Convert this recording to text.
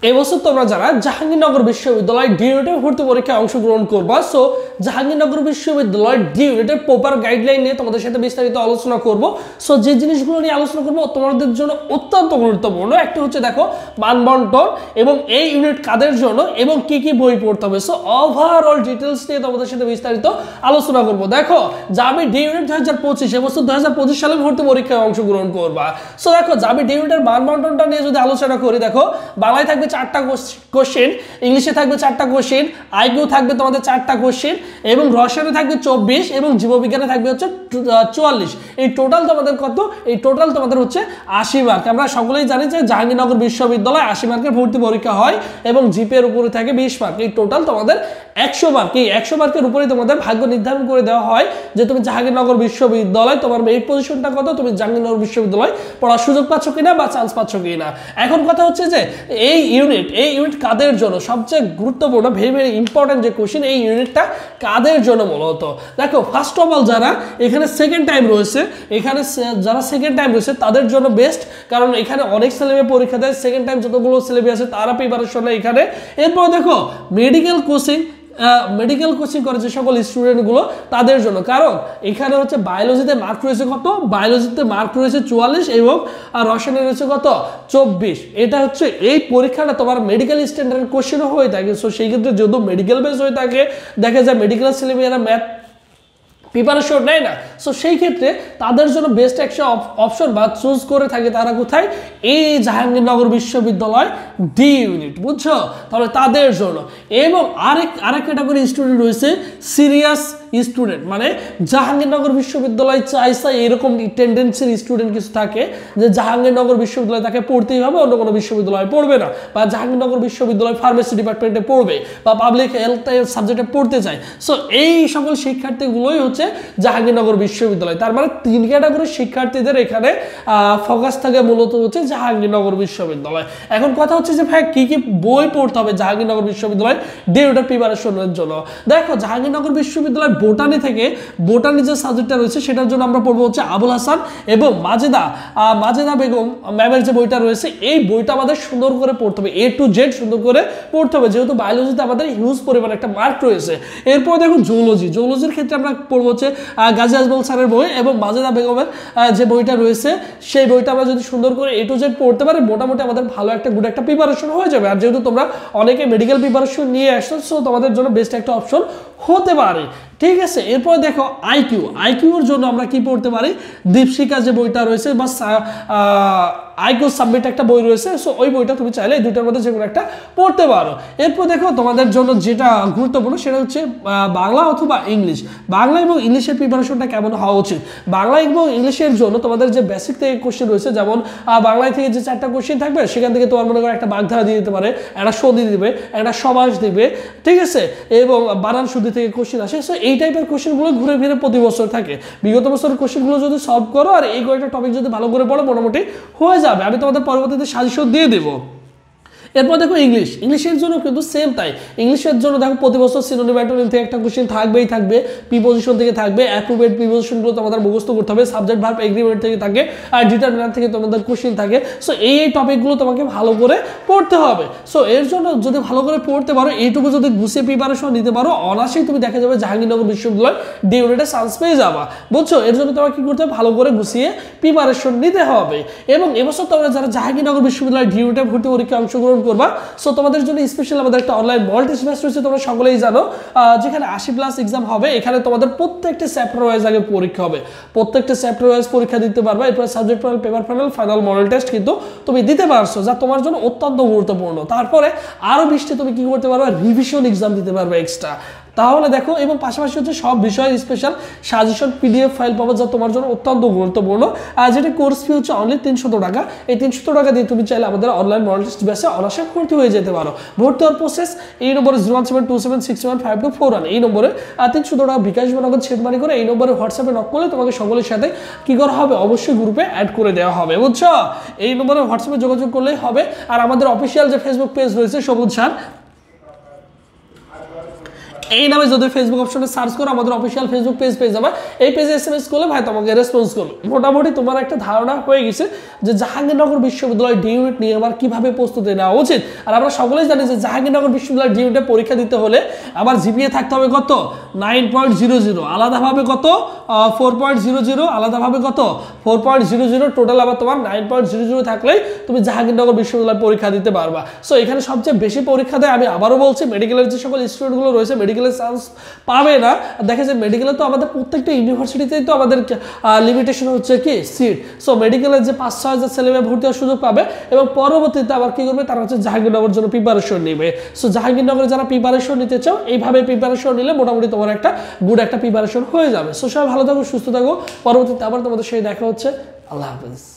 এবছর তোমরা যারা জাহাঙ্গীরনগর বিশ্ববিদ্যালয় ডি ইউনিটের ভর্তি পরীক্ষায় অংশগ্রহণ করবা, সো জাহাঙ্গীরনগর বিশ্ববিদ্যালয় ডি ইউনিটের প্রপার গাইডলাইন নিয়ে তোমাদের সাথে বিস্তারিত আলোচনা করব। সো যে জিনিসগুলো নিয়ে আলোচনা করব তোমাদের জন্য অত্যন্ত গুরুত্বপূর্ণ। একটা হচ্ছে দেখো মানবন্টন এবং এই ইউনিট কাদের জন্য এবং কি কি বই পড়তে হবে। সো ওভারঅল ডিটেলস নিয়ে তোমাদের সাথে বিস্তারিত আলোচনা করব। দেখো জাবি ডি ইউনিট 2025 এবছর 2025 সালে ভর্তি পরীক্ষায় অংশগ্রহণ করবা। সো দেখো জাবি ডি ইউনিটের মানবন্টনটা নিয়ে যদি আলোচনা করি, দেখো বাংলায় থাকবে 4টা কোশ্চেন, ইংলিশে থাকবে 4টা কোশ্চেন, আইকিউ থাকবে তোমাদের 4টা কোশ্চেন এবং রসায়নে থাকবে 24 এবং জীববিজ্ঞানে থাকবে হচ্ছে 44। এই টোটাল তোমাদের কত? এই টোটাল তোমাদের হচ্ছে 80 মার্ক। আমরা সকলেই জানি যে জাহাঙ্গীরনগর বিশ্ববিদ্যালয় 80 মার্কের ভর্তি পরীক্ষা হয় এবং জিপিএর উপরে থাকে 20 মার্ক। এই টোটাল তোমাদের 100 মার্ক। এই 100 মার্কের উপরে তোমাদের ভাগ্য নির্ধারণ করে দেওয়া হয় যে তুমি জাহাঙ্গীরনগর বিশ্ববিদ্যালয় তোমার মেরিট পজিশনটা কত, তুমি জাহাঙ্গীরনগর বিশ্ববিদ্যালয় পড়ার সুযোগ পাচ্ছ কিনা বা চান্স পাচ্ছ কিনা। এখন কথা হচ্ছে যে এই ইউনিট কাদের জন্য, সবচেয়ে গুরুত্বপূর্ণ ভেরি ভেরি ইম্পর্টেন্ট যে কোশ্চেন, এই ইউনিটটা কাদের জন্য মূলত। দেখো ফার্স্ট অফ অল যারা এখানে সেকেন্ড টাইম রয়েছে, যারা সেকেন্ড টাইম রয়েছে তাদের জন্য বেস্ট, কারণ এখানে অনেক ছেলেমেয়ে পরীক্ষা দেয় সেকেন্ড টাইম, যতগুলো ছেলেমেয়ে আছে তারা প্রিপারেশন নেয় এখানে। এরপর দেখো মেডিকেল কোচিং করে যে সকল স্টুডেন্টগুলো তাদের জন্য, কারণ এখানে হচ্ছে বায়োলজিতে মার্ক রয়েছে কত, বায়োলজিতে মার্ক রয়েছে 44 এবং রসায়নে রয়েছে কত 24। এটা হচ্ছে এই পরীক্ষাটা তোমার মেডিকেল স্ট্যান্ডার্ড কোশ্চেনও হয়ে থাকে। সো সেই ক্ষেত্রে যেহেতু মেডিকেল বেস হয়ে থাকে, দেখা যায় মেডিকেল ছেলেমেয়েরা ম্যাথ প্রিপারেশন নেয় না, সো সেই ক্ষেত্রে তাদের জন্য বেস্ট একটা অপশন বা চুজ করে থাকে তারা কোথায়, এই জাহাঙ্গীরনগর বিশ্ববিদ্যালয় ডি ইউনিট, বুঝছো? তাহলে তাদের জন্য। এবং আরেক ক্যাটাগরি স্টুডেন্ট রয়েছে সিরিয়াস স্টুডেন্ট, মানে জাহাঙ্গীরনগর বিশ্ববিদ্যালয় চাইছে এরকম টেন্ডেন্সির স্টুডেন্ট কিছু থাকে যে জাহাঙ্গীরনগর বিশ্ববিদ্যালয় তাকে পড়তেই হবে, অন্য কোনো বিশ্ববিদ্যালয় পড়বে না, বা জাহাঙ্গীরনগর বিশ্ববিদ্যালয় ফার্মেসি ডিপার্টমেন্টে পড়বে বা পাবলিক হেলথ সাবজেক্টে পড়তে চায়। সো এই সকল শিক্ষার্থীগুলোই হচ্ছে জাহাঙ্গীরনগর বিশ্ববিদ্যালয়। তার মানে 3 ক্যাটাগরির শিক্ষার্থীদের এখানে ফোকাস থাকে মূলত হচ্ছে জাহাঙ্গীরনগর বিশ্ববিদ্যালয়। এখন কথা হচ্ছে যে ভাই কি কি বই পড়তে হবে জাহাঙ্গীরনগর বিশ্ববিদ্যালয় ডি ইউনিটের প্রিপারেশনের জন্য। দেখো জাহাঙ্গীরনগর বিশ্ববিদ্যালয় বোটানি যে সাবজেক্টটা রয়েছে সেটার জন্য আমরা পড়বো হচ্ছে আবুল হাসান এবং মাজেদা বেগম ম্যামের যে বইটা রয়েছে, এই বইটা আমাদের সুন্দর করে পড়তে হবে, A to Z সুন্দর করে পড়তে হবে, যেহেতু বায়োলজিতে আমাদের হিউজ পরিমাণ একটা মার্ক রয়েছে। এরপর দেখো জুওলজির ক্ষেত্রে আমরা পড়বো হচ্ছে গাজী আজমল স্যারের বই এবং মাজেদা বেগমের যে বইটা রয়েছে সেই বইটা আমরা যদি সুন্দর করে A to Z পড়তে পারি, মোটামুটি আমাদের ভালো একটা গুড একটা প্রিপারেশন হয়ে যাবে। আর যেহেতু তোমরা অনেকে মেডিকেল প্রিপারেশন নিয়ে আসছো, সো তোমাদের জন্য বেস্ট একটা অপশন হতে পারে, ঠিক আছে? এরপর দেখো আইকিউর জন্য আমরা কি পড়তে পারি, দীপশিকা যে বইটা রয়েছে বা আইকিউ সাবমিট একটা বই রয়েছে, সো ওই বইটা তুমি চাইলে এই দুটার মধ্যে যে কোনো একটা পড়তে পারো। এরপর দেখো তোমাদের জন্য যেটা গুরুত্বপূর্ণ সেটা হচ্ছে বাংলা অথবা ইংলিশ। বাংলা এবং ইংলিশের প্রিপারেশনটা কেমন হওয়া উচিত। বাংলা এবং ইংলিশের জন্য তোমাদের যে বেসিক থেকে কোশ্চেন রয়েছে, যেমন বাংলায় থেকে যে 4টা কোশ্চেন থাকবে সেখান থেকে তোমার মনে করো একটা বাগধারা দিয়ে দিতে পারে, একটা সন্ধি দিবে, একটা সমাস দিবে, ঠিক আছে, এবং বানান শুদ্ধি থেকে কোশ্চেন আসে। সো এই টাইপের কোশ্চেনগুলো ঘুরে ফিরে প্রতি বছর থাকে। বিগত বছরের কোশ্চেনগুলো যদি সলভ করো আর এই কয়েকটা টপিক যদি ভালো করে পড়ো, মোটামুটি হয়ে যাবে। আমি তোমাদের পরবর্তীতে সাজেশন দিয়ে দেবো। এরপর দেখো ইংলিশের জন্য কিন্তু সেম তাই। ইংলিশের জন্য দেখো প্রতি বছর সিনোনিম অ্যান্টোনিম থেকে একটা কোশ্চেন থাকবেই থাকবে, প্রিপোজিশন থেকে থাকবে, অ্যাপ্রোপ্রিয়েট প্রিপোজিশনগুলো তোমাদের মুখস্থ করতে হবে, সাবজেক্ট ভার্ব এগ্রিমেন্ট থেকে থাকে, আর ডিটারমিনান্ট থেকে তোমাদের কোশ্চেন থাকে। সো এই টপিকগুলো তোমাকে ভালো করে পড়তে হবে। সো এর জন্য যদি ভালো করে পড়তে পারো, এইটুকু যদি গুছিয়ে প্রিপারেশন নিতে পারো, অনায়াসেই তুমি দেখা যাবে জাহাঙ্গীরনগর বিশ্ববিদ্যালয় ডি ইউনিটে চান্স পেয়ে যাবা, বুঝছো? এর জন্য তোমাকে কি করতে হবে, ভালো করে গুছিয়ে প্রিপারেশন নিতে হবে। এবং এবছর তোমরা যারা জাহাঙ্গীরনগর বিশ্ববিদ্যালয় ডি ইউনিটে ভর্তি পরীক্ষায় অংশগ্রহণ করবা, সো তোমাদের জন্য স্পেশাল আমাদের একটা অনলাইন মক টেস্ট ব্যাচ রয়েছে, তোমরা সকলেই জানো, যেখানে 80+ এক্সাম হবে। এখানে তোমাদের প্রত্যেকটা চ্যাপ্টার ওয়াইজ আগে পরীক্ষা হবে, প্রত্যেকটা চ্যাপ্টার ওয়াইজ পরীক্ষা দিতে পারবে। এরপর subject final, paper final, final model test কিন্তু তুমি দিতে পারছো, যা তোমার জন্য অত্যন্ত গুরুত্বপূর্ণ। তারপরে আরো 20টা তুমি কি করতে পারবে, রিভিশন এক্সাম দিতে পারবে এক্সট্রা। তাহলে দেখো, এবং পাশাপাশি হচ্ছে সব বিষয়ের স্পেশাল সাজেশন PDF ফাইল পাবো, যা তোমার জন্য অত্যন্ত গুরুত্বপূর্ণ। আর যেটা কোর্স ফি হচ্ছে অনলি 300 টাকা। এই 300 টাকা দিয়ে তুমি চাইলে আমাদের অনলাইন মডেল টেস্ট ব্যাচে অনায়াসে ভর্তি হয়ে যেতে পারো। ভর্তি হওয়ার প্রসেস এই নম্বরে 01727615241, এই নম্বরে 300 টাকা বিকাশ বা নগদ সেট মানি করে এই নম্বরে হোয়াটসঅ্যাপে নক করলে তোমাকে সকলের সাথে কি করা হবে, অবশ্যই গ্রুপে অ্যাড করে দেওয়া হবে, বুঝছো? এই নম্বরে হোয়াটসঅ্যাপে যোগাযোগ করলেই হবে। আর আমাদের অফিসিয়াল যে ফেসবুক পেজ রয়েছে সবুজ স্যার, এই নামে যদি ফেসবুক অপশনে সার্চ করো আমাদের অফিসিয়াল ফেসবুক পেজ পেয়ে যাবে। এই পেজে SMS করলে ভাই তোমাকে রেসপন্স করবে। মোটামুটি তোমার একটা ধারণা হয়ে গেছে যে জাহাঙ্গীরনগর বিশ্ববিদ্যালয় ডি ইউনিট নিয়ে আমার কিভাবে প্রস্তুতি নেওয়া উচিত। আর আমরা সকলেই জানি যে জাহাঙ্গীরনগর বিশ্ববিদ্যালয় ডি ইউনিটে পরীক্ষা দিতে হলে আমার জিপিএ থাকতে হবে কত 9.00, আলাদাভাবে কত 4.00, আলাদাভাবে কত 4.00, টোটাল আবার তোমার 9.00 থাকলেই তুমি জাহাঙ্গীরনগর বিশ্ববিদ্যালয় পরীক্ষা দিতে পারবা। সো এখানে সবচেয়ে বেশি পরীক্ষা দেয়, আমি আবারও বলছি, মেডিকেলের যে সকল স্টুডেন্টগুলো রয়েছে মেডিকেলের চান্স পাবে না। দেখা যায় মেডিকেলে তো আমাদের প্রত্যেকটা ইউনিভার্সিটিতেই তো আমাদের লিমিটেশন হচ্ছে কি সিট। সো মেডিকেলের যে 5-6 হাজার ছেলেমেয়ে ভর্তি হওয়ার সুযোগ পাবে এবং পরবর্তীতে আবার কি করবে, তারা হচ্ছে জাহাঙ্গীরনগরের জন্য প্রিপারেশন নেবে। সো জাহাঙ্গীরনগরে যারা প্রিপারেশন নিতে চাও এইভাবে প্রিপারেশন নিলে মোটামুটি তোমার একটা গুড একটা প্রিপারেশন হয়ে যাবে। সো সবাই ভালো থাকো, সুস্থ থাকো, পরবর্তীতে আবার তোমাদের সেই দেখা হচ্ছে। আল্লাহ হাফেজ।